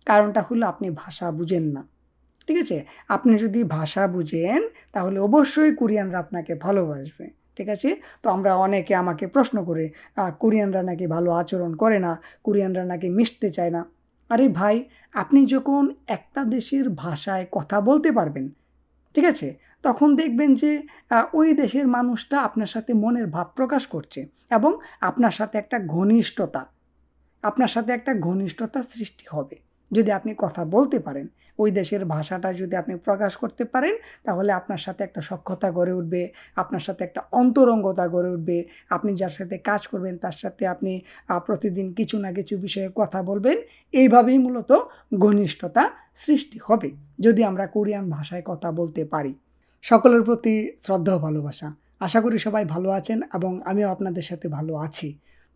কারণটা হলো আপনি ভাষা বুঝেন না। ঠিক আছে? আপনি যদি ভাষা বুঝেন তাহলে অবশ্যই কোরিয়ানরা আপনাকে ভালোবাসবে। ঠিক আছে? তো আমরা অনেকে আমাকে প্রশ্ন করে কোরিয়ানরা নাকি ভালো আচরণ করে না, কোরিয়ানরা নাকি মিশতে চায় না। আরে ভাই, আপনি যখন একটা দেশের ভাষায় কথা বলতে পারবেন, ঠিক আছে? তখন দেখবেন যে ওই দেশের মানুষটা আপনার সাথে মনের ভাব প্রকাশ করছে এবং আপনার সাথে একটা ঘনিষ্ঠতা সৃষ্টি হবে। যদি আপনি কথা বলতে পারেন, ওই দেশের ভাষাটা যদি আপনি প্রকাশ করতে পারেন, তাহলে আপনার সাথে একটা সখ্যতা গড়ে উঠবে, আপনার সাথে একটা অন্তরঙ্গতা গড়ে উঠবে। আপনি যার সাথে কাজ করবেন তার সাথে আপনি প্রতিদিন কিছু না কিছু বিষয়ে কথা বলবেন। এইভাবেই মূলত ঘনিষ্ঠতা সৃষ্টি হবে যদি আমরা কোরিয়ান ভাষায় কথা বলতে পারি। সকলের প্রতি শ্রদ্ধা ও ভালোবাসা। আশা করি সবাই ভালো আছেন এবং আমিও আপনাদের সাথে ভালো আছি।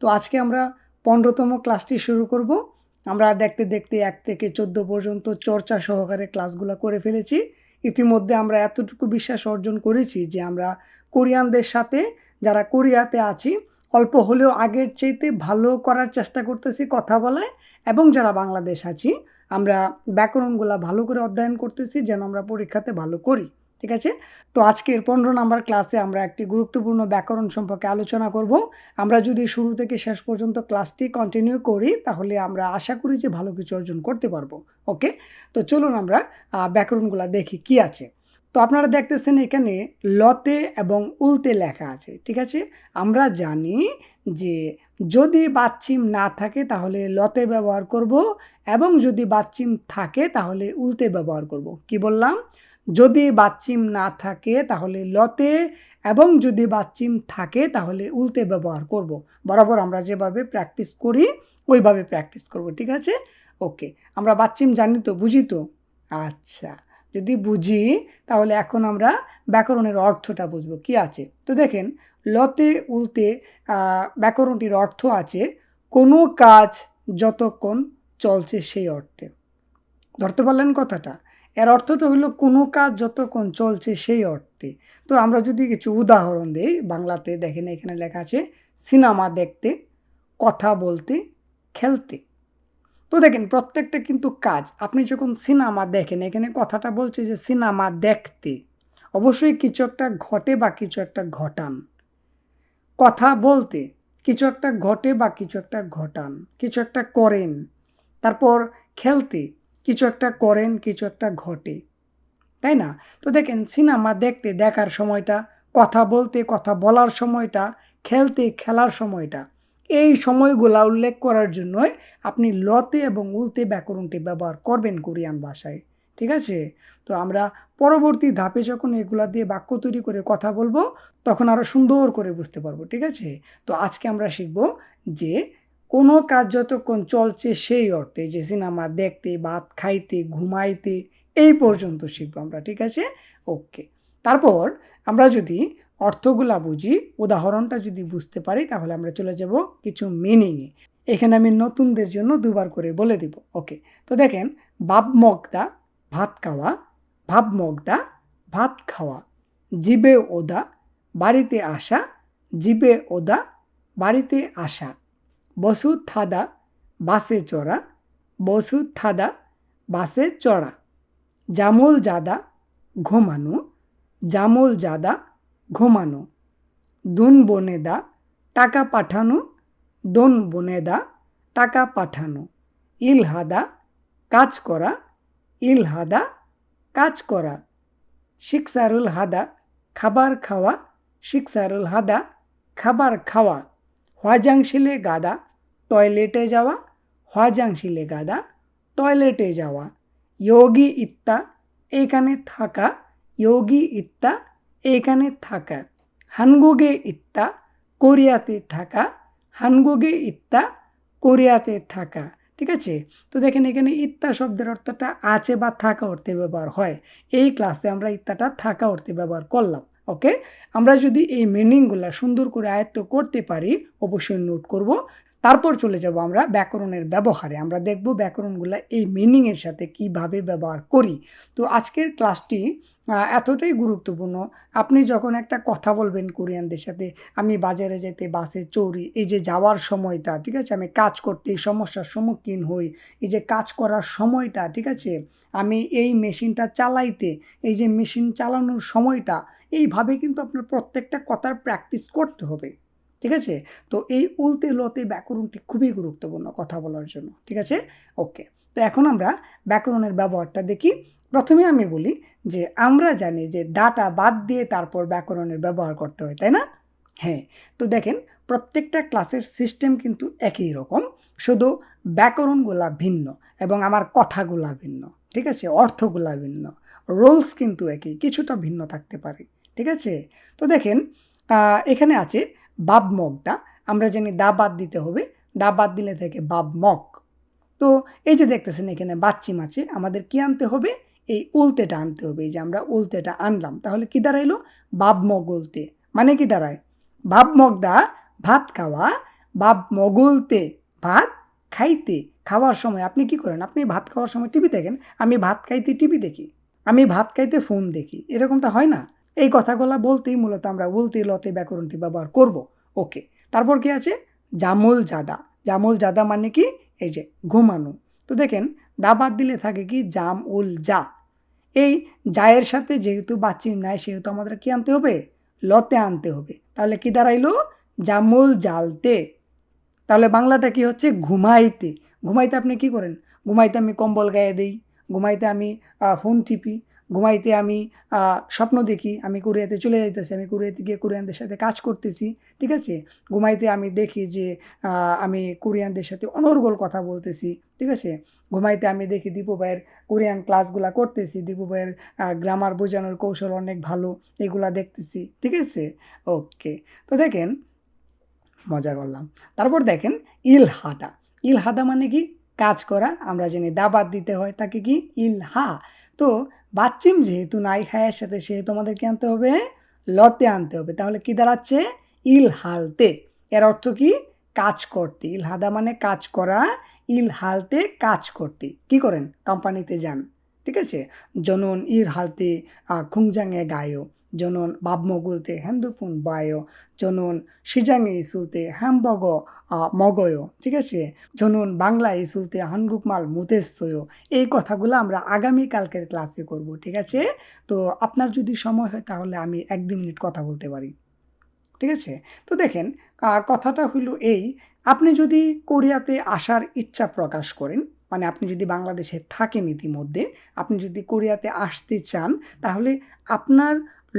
তো আজকে আমরা 15তম ক্লাসটি শুরু করব। আমরা দেখতে দেখতে 1 থেকে 14 পর্যন্ত চর্চা সহকারে ক্লাসগুলো করে ফেলেছি। ইতিমধ্যে আমরা এতটুকু বিশ্বাস অর্জন করেছি যে আমরা কোরিয়ানদের সাথে, যারা কোরিয়াতে আছি, অল্প হলেও আগের চাইতে ভালো করার চেষ্টা করতেছি কথা বলায়, এবং যারা বাংলাদেশ আছি আমরা ব্যাকরণগুলো ভালো করে অধ্যয়ন করতেছি যেন আমরা পরীক্ষাতে ভালো করি। ঠিক আছে? তো আজকের 15 নাম্বার ক্লাসে আমরা একটি গুরুত্বপূর্ণ ব্যাকরণ সম্পর্কে আলোচনা করব। আমরা যদি শুরু থেকে শেষ পর্যন্ত ক্লাসটি কন্টিনিউ করি তাহলে আমরা আশা করি যে ভালো কিছু অর্জন করতে পারবো। ওকে? তো চলুন আমরা ব্যাকরণগুলো দেখি কি আছে। তো আপনারা দেখতেছেন এখানে লতে এবং উলতে লেখা আছে। ঠিক আছে? আমরা জানি যে যদি বাচ্চিম না থাকে তাহলে লতে ব্যবহার করব, এবং যদি বাচ্চিম থাকে তাহলে উলতে ব্যবহার করব। কি বললাম? যদি বাচ্চিম না থাকে তাহলে লতে, এবং যদি বাচ্চিম থাকে তাহলে উলতে ব্যবহার করব। বরাবর আমরা যেভাবে প্র্যাকটিস করি ওইভাবে প্র্যাকটিস করব। ঠিক আছে? ওকে, আমরা বাচ্চিম জানি তো, বুঝি তো? আচ্ছা, যদি বুঝি তাহলে এখন আমরা ব্যাকরণের অর্থটা বুঝবো কি আছে। তো দেখেন, লতে উলতে ব্যাকরণটির অর্থ আছে কোনো কাজ যতক্ষণ চলছে সেই অর্থে। ধরতে পারলেন কথাটা? এর অর্থটা হলো কোনো কাজ যতক্ষণ চলছে সেই অর্থে। তো আমরা যদি কিছু উদাহরণ দিই বাংলাতে, দেখেন এখানে লেখা আছে সিনেমা দেখতে, কথা বলতে, খেলতে। তো দেখেন প্রত্যেকটা কিন্তু কাজ। আপনি যখন সিনেমা দেখেন, এখানে কথাটা বলছে যে সিনেমা দেখতে, অবশ্যই কিছু একটা ঘটে বা কিছু একটা ঘটান। কথা বলতে, কিছু একটা ঘটে বা কিছু একটা ঘটান, কিছু একটা করেন। তারপর খেলতে, কিছু একটা করেন, কিছু একটা ঘটে, তাই না? তো দেখেন সিনেমা দেখতে দেখার সময়টা, কথা বলতে কথা বলার সময়টা, খেলতে খেলার সময়টা, এই সময়গুলা উল্লেখ করার জন্যই আপনি লতে এবং উলতে ব্যাকরণটি ব্যবহার করবেন কোরিয়ান ভাষায়। ঠিক আছে? তো আমরা পরবর্তী ধাপে যখন এগুলা দিয়ে বাক্য তৈরি করে কথা বলবো তখন আরও সুন্দর করে বুঝতে পারবো। ঠিক আছে? তো আজকে আমরা শিখব যে কোনো কাজ যতক্ষণ চলছে সেই অর্থে, যে সিনেমা দেখতে, ভাত খাইতে, ঘুমাইতে, এই পর্যন্ত শিখব আমরা। ঠিক আছে? ওকে। তারপর আমরা যদি অর্থগুলা বুঝি, উদাহরণটা যদি বুঝতে পারি, তাহলে আমরা চলে যাব কিছু মিনিংয়ে। এখানে আমি নতুনদের জন্য দুবার করে বলে দিব। ওকে। তো দেখেন, বাপ মগদা ভাত খাওয়া, ভাব মগদা ভাত খাওয়া, জিবে ওদা বাড়িতে আসা, জিবে ওদা বাড়িতে আসা, বসু থাদা বাসে চড়া, বসু থাদা বাসে চড়া, জামল জাদা ঘুমানো, জামল জাদা ঘুমানো, দুন বনেদা টাকা পাঠানো, দোন বনেদা টাকা পাঠানো, ইলহাদা কাজ করা, ইলহাদা কাজ করা, শিকসারুল হাদা খাবার খাওয়া, শিকসারুল হাদা খাবার খাওয়া, হওয়াজাংশিলে গাদা টয়লেটে যাওয়া, হওয়াজাংশিলে গাদা টয়লেটে যাওয়া, যোগী ইত্তা এইখানে থাকা, যোগী ইত্তা এইখানে থাকা, হানগুগে ইত্তা কোরিয়াতে থাকা, হানগুগে ইত্তা কোরিয়াতে থাকা। ঠিক আছে? তো দেখেন এখানে ইত্তা শব্দের অর্থটা আছে বা থাকা অর্থে ব্যবহার হয়। এই ক্লাসে আমরা ইত্তাটা থাকা অর্থে ব্যবহার করলাম। ওকে? আমরা যদি এই মিনিংগুলা সুন্দর করে আয়ত্ত করতে পারি, অবশ্যই নোট করব, তারপর চলে যাব আমরা ব্যাকরণের ব্যবহারে। আমরা দেখব ব্যাকরণগুলা এই মিনিংয়ের সাথে কিভাবে ব্যবহার করি। তো আজকের ক্লাসটি এতটাই গুরুত্বপূর্ণ। আপনি যখন একটা কথা বলবেন কোরিয়ানদের সাথে, আমি বাজারে যেতে বাসে চড়ি, এই যে যাওয়ার সময়টা, ঠিক আছে, আমি কাজ করতে এই সমস্যার সম্মুখীন হই, এই যে কাজ করার সময়টা, ঠিক আছে, আমি এই মেশিনটা চালাইতে, এই যে মেশিন চালানোর সময়টা, এইভাবে কিন্তু আপনার প্রত্যেকটা কথার প্র্যাকটিস করতে হবে, ঠিক আছে। তো এই উলতে লতে ব্যাকরণটি খুবই গুরুত্বপূর্ণ কথা বলার জন্য, ঠিক আছে। ওকে, তো এখন আমরা ব্যাকরণের ব্যবহারটা দেখি। প্রথমে আমি বলি যে আমরা জানি যে দাটা বাদ দিয়ে তারপর ব্যাকরণের ব্যবহার করতে হয়, তাই না? হ্যাঁ। তো দেখেন, প্রত্যেকটা ক্লাসের সিস্টেম কিন্তু একই রকম, শুধু ব্যাকরণগুলা ভিন্ন এবং আমার কথাগুলা ভিন্ন, ঠিক আছে, অর্থগুলা ভিন্ন, রোলস কিন্তু একই, কিছুটা ভিন্ন থাকতে পারে, ঠিক আছে। তো দেখেন, এখানে আছে বাব মগদা। আমরা জানি দা বাদ দিতে হবে, দা বাদ দিলে থেকে বাব মগ। তো এই যে দেখতেছেন এখানে বাচ্চি মাছে, আমাদের কি আনতে হবে? এই উলতেটা আনতে হবে। এই যে আমরা উলতেটা আনলাম, তাহলে কি দাঁড়াইলো? বাব মগ উলতে। মানে কি দাঁড়ায়? বাব মগদা ভাত খাওয়া, বাব মগুলতে ভাত খাইতে। খাওয়ার সময় আপনি কি করেন? আপনি ভাত খাওয়ার সময় টিভি দেখেন। আমি ভাত খাইতে টিভি দেখি, আমি ভাত খাইতে ফোন দেখি, এরকমটা হয় না? এই কথাগুলো বলতেই মূলত আমরা উলতে লতে ব্যাকরণটি ব্যবহার করব। ওকে, তারপর কি আছে? জামুল জাদা। জামুল জাদা মানে কি? এই যে ঘুমানো। তো দেখেন, দা বাদ দিলে থাকে কি? জাম উল যা। এই জায়ের সাথে যেহেতু বাচ্চিম নাই, সেহেতু আমাদের কি আনতে হবে? লতে আনতে হবে। তাহলে কি দাঁড়াইলো? জামুল জালতে। তাহলে বাংলাটা কি হচ্ছে? ঘুমাইতে। ঘুমাইতে আপনি কি করেন? ঘুমাইতে আমি কম্বল গায়ে দেই, ঘুমাইতে আমি ফোন টিপি, ঘুমাইতে আমি স্বপ্ন দেখি, আমি কোরিয়াতে চলে যাইতেছি, আমি কোরিয়াতে গিয়ে কোরিয়ানদের সাথে কাজ করতেছি, ঠিক আছে। ঘুমাইতে আমি দেখি যে আমি কোরিয়ানদের সাথে অনর্গল কথা বলতেছি, ঠিক আছে। ঘুমাইতে আমি দেখি দীপু ভাইয়ের কোরিয়ান ক্লাসগুলা করতেছি, দীপু ভাইয়ের গ্রামার বোঝানোর কৌশল অনেক ভালো, এগুলা দেখতেছি, ঠিক আছে। ওকে, তো দেখেন, মজা করলাম। তারপর দেখেন ইলহাদা। ইলহাদা মানে কি? কাজ করা। আমরা জানি দা বাদ দিতে হয়, তাকে কি? ইলহা। তো বাচ্চিম যেহেতু নাই হায়ের সাথে, সেহেতু আমাদের কি আনতে হবে? লতে আনতে হবে। তাহলে কি দাঁড়াচ্ছে? ইলহালতে। এর অর্থ কি? কাজ করতে। ইলহাদা মানে কাজ করা, ইলহালতে কাজ করতে। কি করেন? কোম্পানিতে যান, ঠিক আছে। জনন ইলহালতে খুংজাঙে গায়ো, জনন বাবমগুলতে হ্যান্দুফুন বায়ো, জনন সিজাঙে ইসুলতে হ্যামবগ মগয়, ঠিক আছে। জনুন বাংলা ইসুলতে হানগুকমাল মুতেস্তয়। এই কথাগুলো আমরা আগামীকালকের ক্লাসে করব, ঠিক আছে। তো আপনার যদি সময় হয় তাহলে আমি 1-2 মিনিট কথা বলতে পারি, ঠিক আছে। তো দেখেন, কথাটা হলো এই, আপনি যদি কোরিয়াতে আসার ইচ্ছা প্রকাশ করেন, মানে আপনি যদি বাংলাদেশে থাকেন ইতিমধ্যে, আপনি যদি কোরিয়াতে আসতে চান, তাহলে আপনার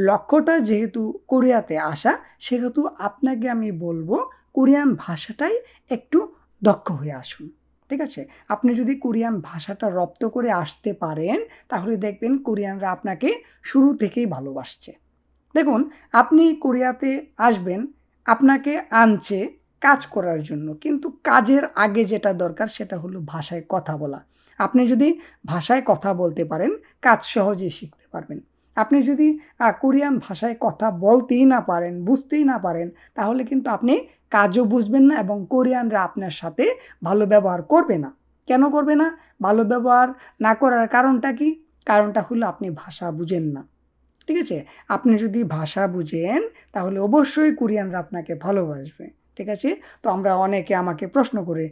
লক্ষ্যটা যেহেতু কোরিয়াতে আসা, সেহেতু আপনাকে আমি বলবো কোরিয়ান ভাষাটাই একটু দক্ষ হয়ে আসুন, ঠিক আছে। আপনি যদি কোরিয়ান ভাষাটা রপ্ত করে আসতে পারেন, তাহলে দেখবেন কোরিয়ানরা আপনাকে শুরু থেকেই ভালোবাসছে। দেখুন, আপনি কোরিয়াতে আসবেন, আপনাকে আনছে কাজ করার জন্য, কিন্তু কাজের আগে যেটা দরকার সেটা হলো ভাষায় কথা বলা। আপনি যদি ভাষায় কথা বলতে পারেন, কাজ সহজেই শিখতে পারবেন। আপনি যদি কোরিয়ান ভাষায় কথা বলতেই না পারেন, বুঝতেই না পারেন, তাহলে কিন্তু আপনি কাজও বুঝবেন না এবং কোরিয়ানরা আপনার সাথে ভালো ব্যবহার করবে না। কেন করবে না? ভালো ব্যবহার না করার কারণটা কি? কারণটা হলো আপনি ভাষা বুঝেন না, ঠিক আছে। আপনি যদি ভাষা বুঝেন, তাহলে অবশ্যই কোরিয়ানরা আপনাকে ভালোবাসবে, ঠিক আছে। তো আমরা অনেকে আমাকে প্রশ্ন করে,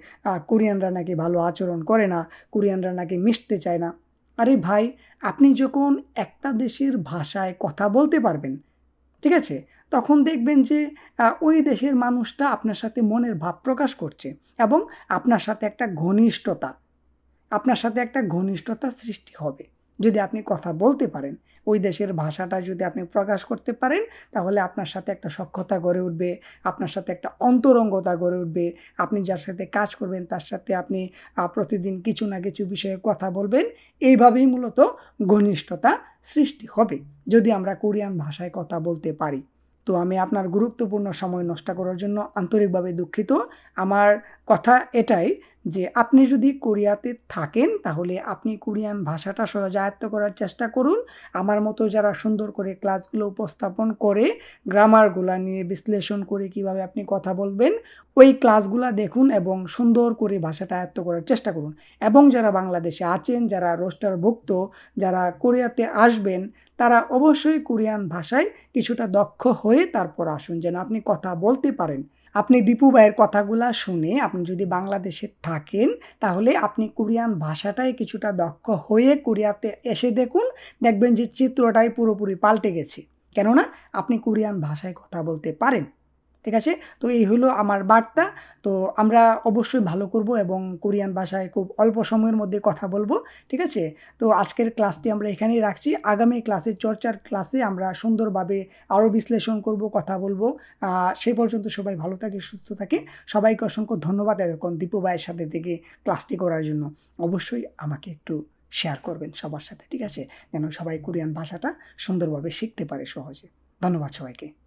কোরিয়ানরা নাকি ভালো আচরণ করে না, কোরিয়ানরা নাকি মিশতে চায় না। আরে ভাই, আপনি যখন একটা দেশের ভাষায় কথা বলতে পারবেন, ঠিক আছে, তখন দেখবেন যে ওই দেশের মানুষটা আপনার সাথে মনের ভাব প্রকাশ করছে এবং আপনার সাথে একটা ঘনিষ্ঠতা সৃষ্টি হবে। যদি আপনি কথা বলতে পারেন, ওই দেশের ভাষাটা যদি আপনি প্রকাশ করতে পারেন, তাহলে আপনার সাথে একটা সখ্যতা গড়ে উঠবে, আপনার সাথে একটা অন্তরঙ্গতা গড়ে উঠবে। আপনি যার সাথে কাজ করবেন তার সাথে আপনি প্রতিদিন কিছু না কিছু বিষয়ে কথা বলবেন। এইভাবেই মূলত ঘনিষ্ঠতা সৃষ্টি হবে, যদি আমরা কোরিয়ান ভাষায় কথা বলতে পারি। তো আমি আপনার গুরুত্বপূর্ণ সময় নষ্ট করার জন্য আন্তরিকভাবে দুঃখিত। আমার কথা এটাই যে আপনি যদি কোরিয়াতে থাকেন তাহলে আপনি কোরিয়ান ভাষাটা সহজে আয়ত্ত করার চেষ্টা করুন। আমার মতো যারা সুন্দর করে ক্লাসগুলো উপস্থাপন করে, গ্রামারগুলা নিয়ে বিশ্লেষণ করে কিভাবে আপনি কথা বলবেন, ওই ক্লাসগুলা দেখুন এবং সুন্দর করে ভাষাটা আয়ত্ত করার চেষ্টা করুন। এবং যারা বাংলাদেশে আছেন, যারা রোস্টারভুক্ত, যারা কোরিয়াতে আসবেন, তারা অবশ্যই কোরিয়ান ভাষায় কিছুটা দক্ষ হয়ে তারপর আসুন, যেন আপনি কথা বলতে পারেন। আপনি দীপু ভাইয়ের কথাগুলা শুনে আপনি যদি বাংলাদেশে থাকেন তাহলে আপনি কোরিয়ান ভাষাটায় কিছুটা দক্ষ হয়ে কোরিয়াতে এসে দেখুন, দেখবেন যে চিত্রটাই পুরোপুরি পাল্টে গেছে। কেননা আপনি কোরিয়ান ভাষায় কথা বলতে পারেন। ঠিক আছে? তো এই হলো আমার বার্তা। তো আমরা অবশ্যই ভালো করব এবং কোরিয়ান ভাষায় খুব অল্প সময়ের মধ্যে কথা বলব। ঠিক আছে? তো আজকের ক্লাসটি আমরা এখানেই রাখছি। আগামী ক্লাসে, চর্চার ক্লাসে আমরা সুন্দরভাবে আরও বিশ্লেষণ করব, কথা বলব। সেই পর্যন্ত সবাই ভালো থাকে, সুস্থ থাকে। সবাইকে অসংখ্য ধন্যবাদ এতক্ষণ দীপু ভাইয়ের সাথে থেকে ক্লাসটি করার জন্য। অবশ্যই আমাকে একটু শেয়ার করবেন সবার সাথে। ঠিক আছে? যেন সবাই কোরিয়ান ভাষাটা সুন্দরভাবে শিখতে পারে সহজে। ধন্যবাদ সবাইকে।